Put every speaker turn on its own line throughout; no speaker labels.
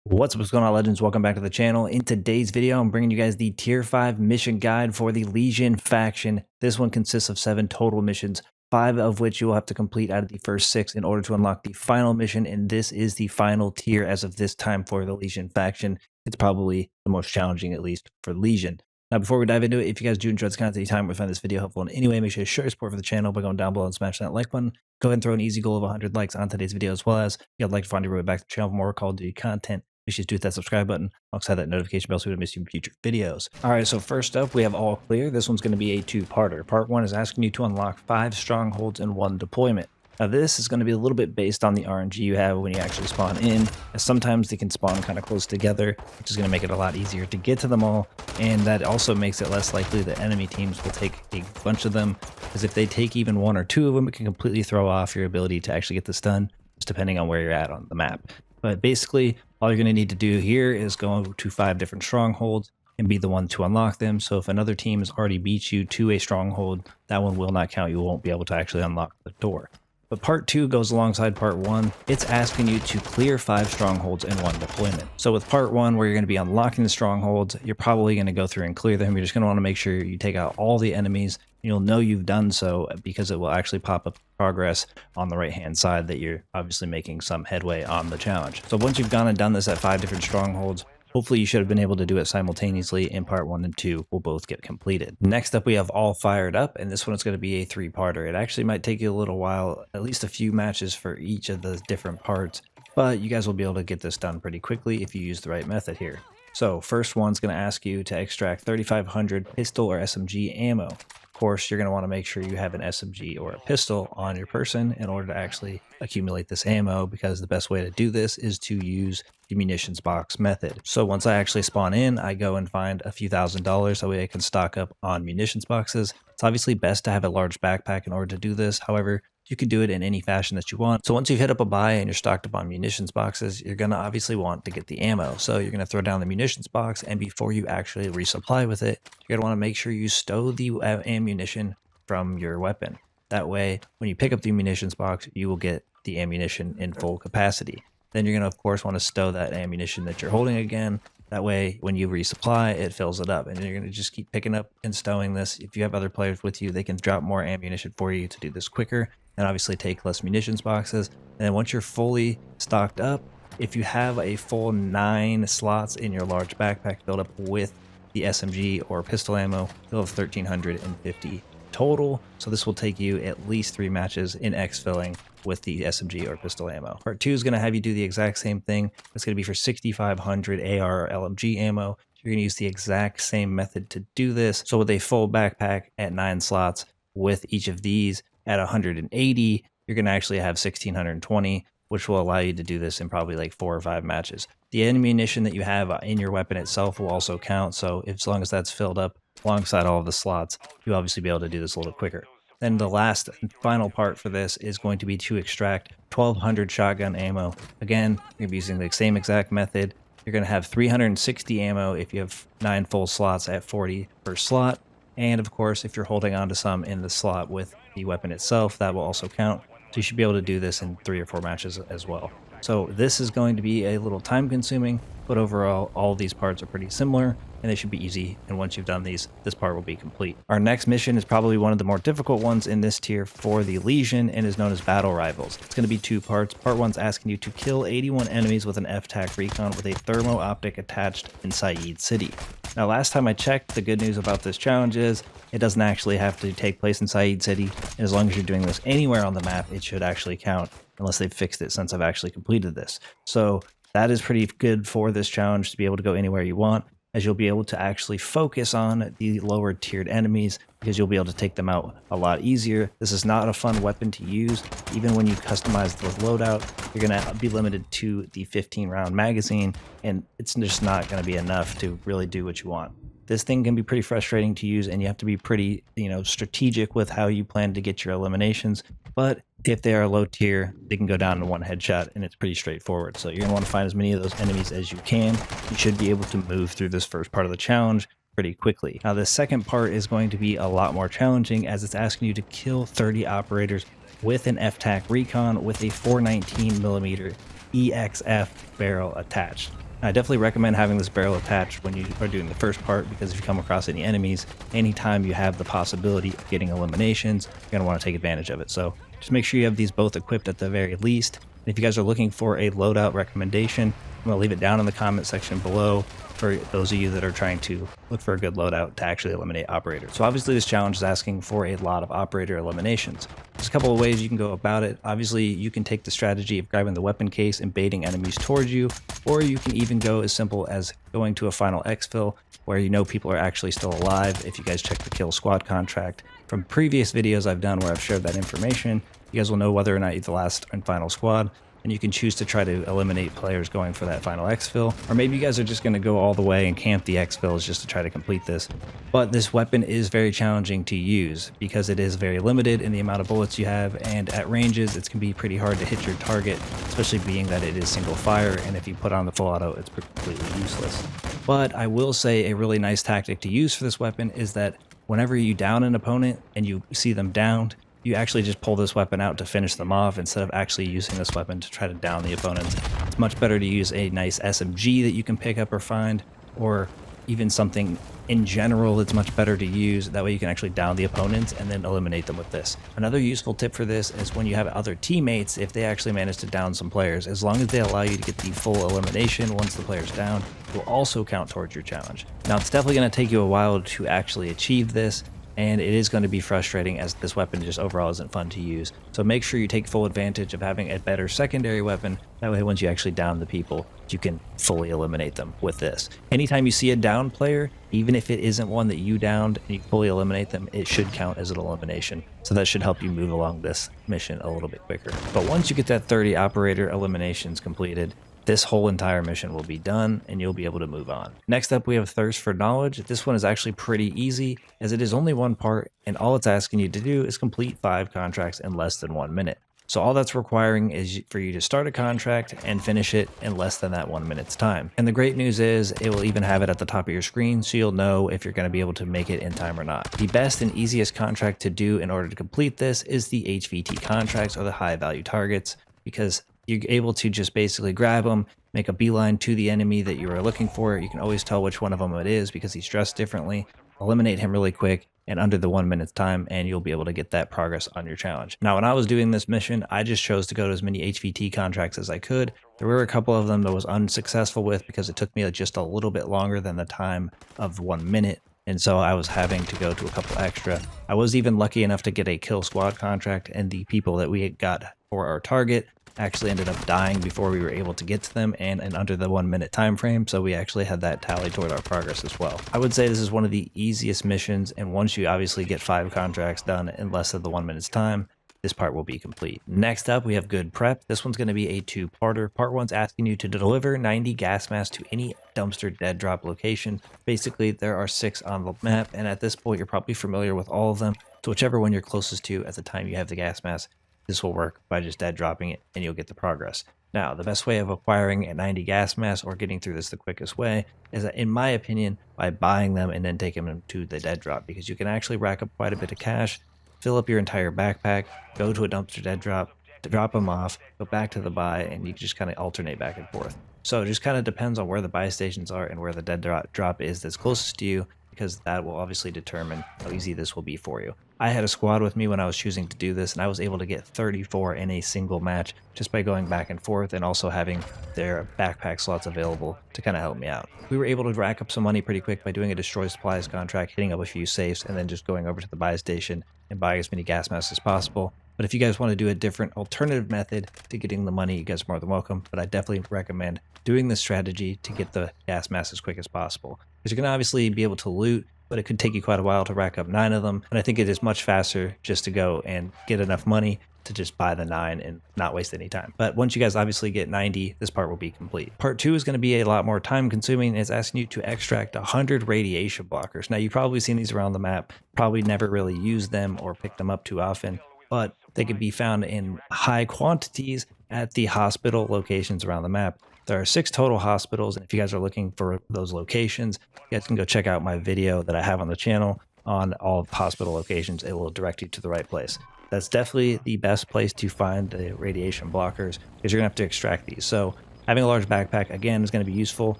What's going on, legends? Welcome back to the channel. In today's video, I'm bringing you guys the tier 5 mission guide for the Legion faction. This one consists of 7 total missions, 5 of which you will have to complete out of the first 6 in order to unlock the final mission, and this is the final tier as of this time for the Legion faction. It's probably the most challenging, at least for Legion. Now, before we dive into it, if you guys do enjoy this content at any time or find this video helpful in any way, make sure to show your support for the channel by going down below and smashing that like button. Go ahead and throw an easy goal of 100 likes on today's video, as well as if you'd like to find your way back to the channel for more Call of Duty content. Make sure to hit that subscribe button alongside that notification bell so you don't miss future videos. All right, so first up, we have all clear. This one's going to be a two-parter. Part 1 is asking you to unlock 5 strongholds in 1 deployment. Now, this is going to be a little bit based on the RNG you have when you actually spawn in, as sometimes they can spawn kind of close together, which is going to make it a lot easier to get to them all, and that also makes it less likely that enemy teams will take a bunch of them, because if they take even 1 or 2 of them, it can completely throw off your ability to actually get this done, just depending on where you're at on the map. But basically, all you're going to need to do here is go to 5 different strongholds and be the one to unlock them. So if another team has already beat you to a stronghold, that one will not count. You won't be able to actually unlock the door. But part 2 goes alongside part 1. It's asking you to clear 5 strongholds in 1 deployment. So with part 1, where you're going to be unlocking the strongholds, you're probably going to go through and clear them. You're just going to want to make sure you take out all the enemies. You'll know you've done so because it will actually pop up progress on the right hand side that you're obviously making some headway on the challenge. So once you've gone and done this at 5 different strongholds, hopefully you should have been able to do it simultaneously, and part 1 and 2 will both get completed. Next up, we have all fired up, and this one is going to be a 3-parter. It actually might take you a little while, at least a few matches for each of the different parts, but you guys will be able to get this done pretty quickly if you use the right method here. So first one's going to ask you to extract 3,500 pistol or SMG ammo. Of course, you're going to want to make sure you have an SMG or a pistol on your person in order to actually accumulate this ammo, because the best way to do this is to use the munitions box method. So once I actually spawn in, I go and find a few $1,000s, that way I can stock up on munitions boxes. It's obviously best to have a large backpack in order to do this. However, you can do it in any fashion that you want. So once you've hit up a buy and you're stocked up on munitions boxes, you're going to obviously want to get the ammo. So you're going to throw down the munitions box, and before you actually resupply with it, you're going to want to make sure you stow the ammunition from your weapon. That way, when you pick up the munitions box, you will get the ammunition in full capacity. Then you're going to, of course, want to stow that ammunition that you're holding again. That way, when you resupply, it fills it up. And you're going to just keep picking up and stowing this. If you have other players with you, they can drop more ammunition for you to do this quicker, and obviously take less munitions boxes. And then once you're fully stocked up, if you have a full 9 slots in your large backpack filled up with the SMG or pistol ammo, you'll have 1,350 total. So this will take you at least 3 matches in X-filling with the SMG or pistol ammo. Part 2 is going to have you do the exact same thing. It's going to be for 6,500 AR or LMG ammo. You're going to use the exact same method to do this. So with a full backpack at 9 slots with each of these at 180, you're going to actually have 1,620, which will allow you to do this in probably like 4 or 5 matches. The ammunition that you have in your weapon itself will also count. So as long as that's filled up alongside all of the slots, you'll obviously be able to do this a little quicker. Then the last and final part for this is going to be to extract 1,200 shotgun ammo. Again, you're going to be using the same exact method. You're going to have 360 ammo if you have 9 full slots at 40 per slot. And of course, if you're holding on to some in the slot with the weapon itself, that will also count. So you should be able to do this in 3 or 4 matches as well. So this is going to be a little time consuming, but overall, all of these parts are pretty similar, and they should be easy. And once you've done these, this part will be complete. Our next mission is probably one of the more difficult ones in this tier for the Legion, and is known as Battle Rivals. It's going to be 2 parts. Part 1's asking you to kill 81 enemies with an F-TAC recon with a thermo optic attached in Saeed City. Now, last time I checked, the good news about this challenge is it doesn't actually have to take place in Saeed City. And as long as you're doing this anywhere on the map, it should actually count, unless they've fixed it since I've actually completed this. So that is pretty good for this challenge, to be able to go anywhere you want, as you'll be able to actually focus on the lower tiered enemies, because you'll be able to take them out a lot easier. This is not a fun weapon to use. Even when you customize the loadout, you're going to be limited to the 15-round magazine, and it's just not going to be enough to really do what you want. This thing can be pretty frustrating to use, and you have to be pretty, strategic with how you plan to get your eliminations. But if they are low tier, they can go down in 1 headshot, and it's pretty straightforward. So you're going to want to find as many of those enemies as you can. You should be able to move through this first part of the challenge pretty quickly. Now, the second part is going to be a lot more challenging, as it's asking you to kill 30 operators with an F-TAC recon with a 419mm EXF barrel attached. I definitely recommend having this barrel attached when you are doing the first part, because if you come across any enemies, anytime you have the possibility of getting eliminations, you're going to want to take advantage of it. So just make sure you have these both equipped at the very least. And if you guys are looking for a loadout recommendation, I'm going to leave it down in the comment section below for those of you that are trying to look for a good loadout to actually eliminate operators. So obviously this challenge is asking for a lot of operator eliminations. There's a couple of ways you can go about it. Obviously you can take the strategy of grabbing the weapon case and baiting enemies towards you, or you can even go as simple as going to a final exfil where you know people are actually still alive. If you guys check the kill squad contract from previous videos I've done where I've shared that information, you guys will know whether or not you're the last and final squad, and you can choose to try to eliminate players going for that final exfil, or maybe you guys are just going to go all the way and camp the exfils just to try to complete this. But this weapon is very challenging to use because it is very limited in the amount of bullets you have, and at ranges it can be pretty hard to hit your target, especially being that it is single fire, and if you put on the full auto it's completely useless. But I will say a really nice tactic to use for this weapon is that whenever you down an opponent and you see them downed, you actually just pull this weapon out to finish them off instead of actually using this weapon to try to down the opponents. It's much better to use a nice SMG that you can pick up or find, or even something in general it's much better to use. That way you can actually down the opponents and then eliminate them with this. Another useful tip for this is when you have other teammates, if they actually manage to down some players, as long as they allow you to get the full elimination once the player's down, it will also count towards your challenge. Now it's definitely going to take you a while to actually achieve this, and it is going to be frustrating as this weapon just overall isn't fun to use. So make sure you take full advantage of having a better secondary weapon. That way once you actually down the people, you can fully eliminate them with this. Anytime you see a down player, even if it isn't one that you downed and you fully eliminate them, it should count as an elimination. So that should help you move along this mission a little bit quicker. But once you get that 30 operator eliminations completed, this whole entire mission will be done and you'll be able to move on. Next up, we have Thirst for Knowledge. This one is actually pretty easy as it is only one part, and all it's asking you to do is complete 5 contracts in less than 1 minute. So all that's requiring is for you to start a contract and finish it in less than that 1 minute's time. And the great news is it will even have it at the top of your screen, so you'll know if you're going to be able to make it in time or not. The best and easiest contract to do in order to complete this is the HVT contracts, or the high value targets, because you're able to just basically grab them, make a beeline to the enemy that you are looking for. You can always tell which one of them it is because he's dressed differently. Eliminate him really quick and under the 1 minute's time, and you'll be able to get that progress on your challenge. Now, when I was doing this mission, I just chose to go to as many HVT contracts as I could. There were a couple of them that was unsuccessful with because it took me just a little bit longer than the time of 1 minute. And so I was having to go to a couple extra. I was even lucky enough to get a kill squad contract, and the people that we got for our target actually ended up dying before we were able to get to them, and under the 1 minute time frame, so we actually had that tally toward our progress as well. I would say this is one of the easiest missions, and once you obviously get 5 contracts done in less than the 1 minute's time, this part will be complete. Next up, we have Good Prep. This one's going to be a 2-parter. Part 1's asking you to deliver 90 gas masks to any dumpster dead drop location. Basically, there are 6 on the map, and at this point, you're probably familiar with all of them. So whichever one you're closest to at the time you have the gas mask, this will work by just dead dropping it and you'll get the progress. Now, the best way of acquiring a 90 gas mask or getting through this the quickest way is that, in my opinion, by buying them and then taking them to the dead drop, because you can actually rack up quite a bit of cash, fill up your entire backpack, go to a dumpster dead drop, drop them off, go back to the buy, and you just kind of alternate back and forth. So it just kind of depends on where the buy stations are and where the dead drop is that's closest to you, because that will obviously determine how easy this will be for you. I had a squad with me when I was choosing to do this, and I was able to get 34 in a single match just by going back and forth and also having their backpack slots available to kind of help me out. We were able to rack up some money pretty quick by doing a destroy supplies contract, hitting up a few safes, and then just going over to the buy station and buying as many gas masks as possible. But if you guys want to do a different alternative method to getting the money, you guys are more than welcome. But I definitely recommend doing this strategy to get the gas masks as quick as possible, because you're going to obviously be able to loot, but it could take you quite a while to rack up 9 of them. And I think it is much faster just to go and get enough money to just buy the 9 and not waste any time. But once you guys obviously get 90, this part will be complete. Part 2 is going to be a lot more time consuming. It's asking you to extract 100 radiation blockers. Now, you've probably seen these around the map, probably never really used them or picked them up too often, but they can be found in high quantities at the hospital locations around the map. There are 6 total hospitals, and if you guys are looking for those locations, you guys can go check out my video that I have on the channel on all hospital locations. It will direct you to the right place. That's definitely the best place to find the radiation blockers, because you're gonna have to extract these. So Having a large backpack, again, is going to be useful,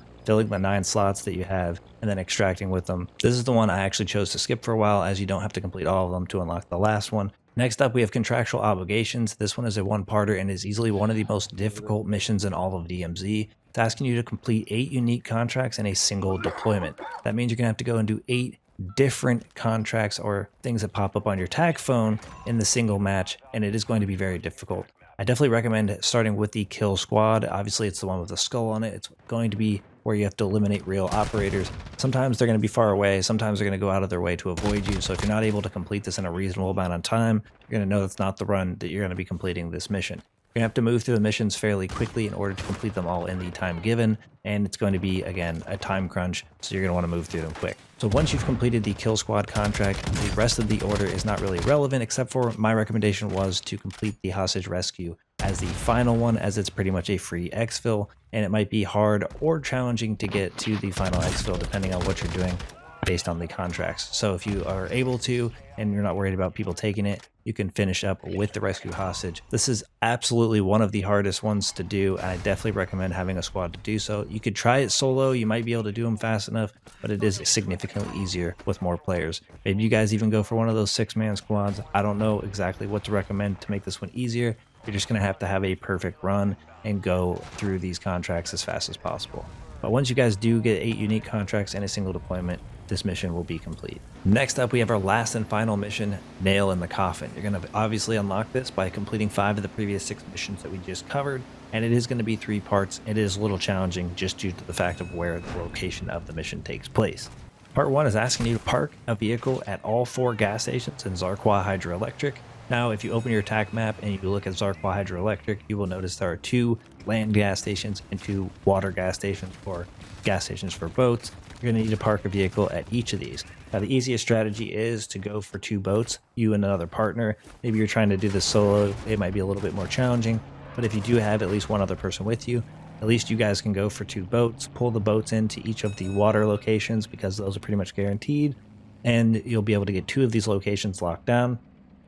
filling the 9 slots that you have, and then extracting with them. This is the one I actually chose to skip for a while, as you don't have to complete all of them to unlock the last one. Next up, we have Contractual Obligations. This one is a one-parter and is easily one of the most difficult missions in all of DMZ. It's asking you to complete 8 unique contracts in a single deployment. That means you're going to have to go and do 8 different contracts or things that pop up on your tag phone in the single match, and it is going to be very difficult. I definitely recommend starting with the kill squad. Obviously, it's the one with the skull on it. It's going to be where you have to eliminate real operators. Sometimes they're going to be far away. Sometimes they're going to go out of their way to avoid you. So if you're not able to complete this in a reasonable amount of time, you're going to know that's not the run that you're going to be completing this mission. You're going to have to move through the missions fairly quickly in order to complete them all in the time given, and it's going to be, again, a time crunch, so you're going to want to move through them quick. So once you've completed the kill squad contract, the rest of the order is not really relevant, except for my recommendation was to complete the hostage rescue as the final one, as it's pretty much a free exfil, and it might be hard or challenging to get to the final exfil depending on what you're doing based on the contracts. So if you are able to, and you're not worried about people taking it, you can finish up with the rescue hostage. This is absolutely one of the hardest ones to do, and I definitely recommend having a squad to do so. You could try it solo, you might be able to do them fast enough, but it is significantly easier with more players. Maybe you guys even go for one of those 6-man squads. I don't know exactly what to recommend to make this one easier. You're just going to have a perfect run and go through these contracts as fast as possible. But once you guys do get 8 unique contracts in a single deployment, this mission will be complete. Next up, we have our last and final mission, Nail in the Coffin. You're going to obviously unlock this by completing 5 of the previous 6 missions that we just covered, and it is going to be 3 parts. It is a little challenging just due to the fact of where the location of the mission takes place. Part 1 is asking you to park a vehicle at all 4 gas stations in Zarqwa Hydroelectric. Now, if you open your attack map and you look at Zarqwa Hydroelectric, you will notice there are 2 land gas stations and 2 water gas stations, or gas stations for boats. You're going to need to park a vehicle at each of these. Now, the easiest strategy is to go for 2 boats, you and another partner. Maybe you're trying to do this solo, it might be a little bit more challenging, but if you do have at least one other person with you, at least you guys can go for 2 boats, pull the boats into each of the water locations because those are pretty much guaranteed, and you'll be able to get 2 of these locations locked down.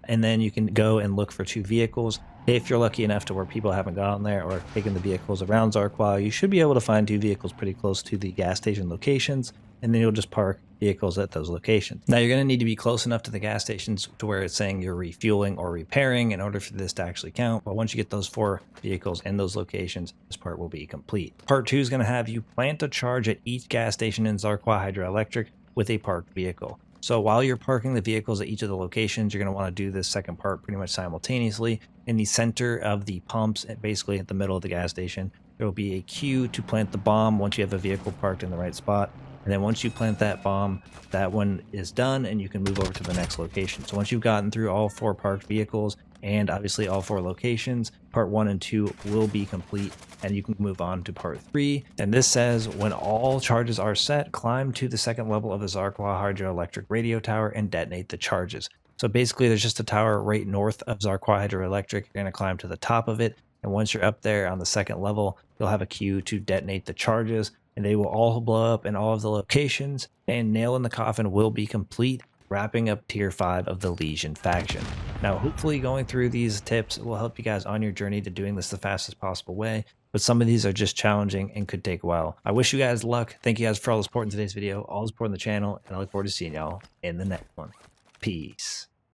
And then you can go and look for 2 vehicles. If you're lucky enough to where people haven't gone there or taken the vehicles around Zarqwa, you should be able to find 2 vehicles pretty close to the gas station locations, and then you'll just park vehicles at those locations. Now, you're going to need to be close enough to the gas stations to where it's saying you're refueling or repairing in order for this to actually count. But once you get those 4 vehicles in those locations, this part will be complete. Part 2 is going to have you plant a charge at each gas station in Zarqwa Hydroelectric with a parked vehicle. So while you're parking the vehicles at each of the locations, you're going to want to do this second part pretty much simultaneously. In the center of the pumps, basically at the middle of the gas station, there will be a queue to plant the bomb once you have a vehicle parked in the right spot. And then once you plant that bomb, that one is done and you can move over to the next location. So once you've gotten through all 4 parked vehicles and obviously all 4 locations, part 1 and 2 will be complete and you can move on to part 3. And this says, when all charges are set, climb to the 2nd level of the Zarqwa Hydroelectric radio tower and detonate the charges. So basically there's just a tower right north of Zarqwa Hydroelectric. You're going to climb to the top of it. And once you're up there on the 2nd level, you'll have a queue to detonate the charges, and they will all blow up in all of the locations, and Nail in the Coffin will be complete, wrapping up tier 5 of the Legion faction. Now, hopefully going through these tips will help you guys on your journey to doing this the fastest possible way, but some of these are just challenging and could take a while. I wish you guys luck. Thank you guys for all the support in today's video, all the support on the channel, and I look forward to seeing y'all in the next one. Peace.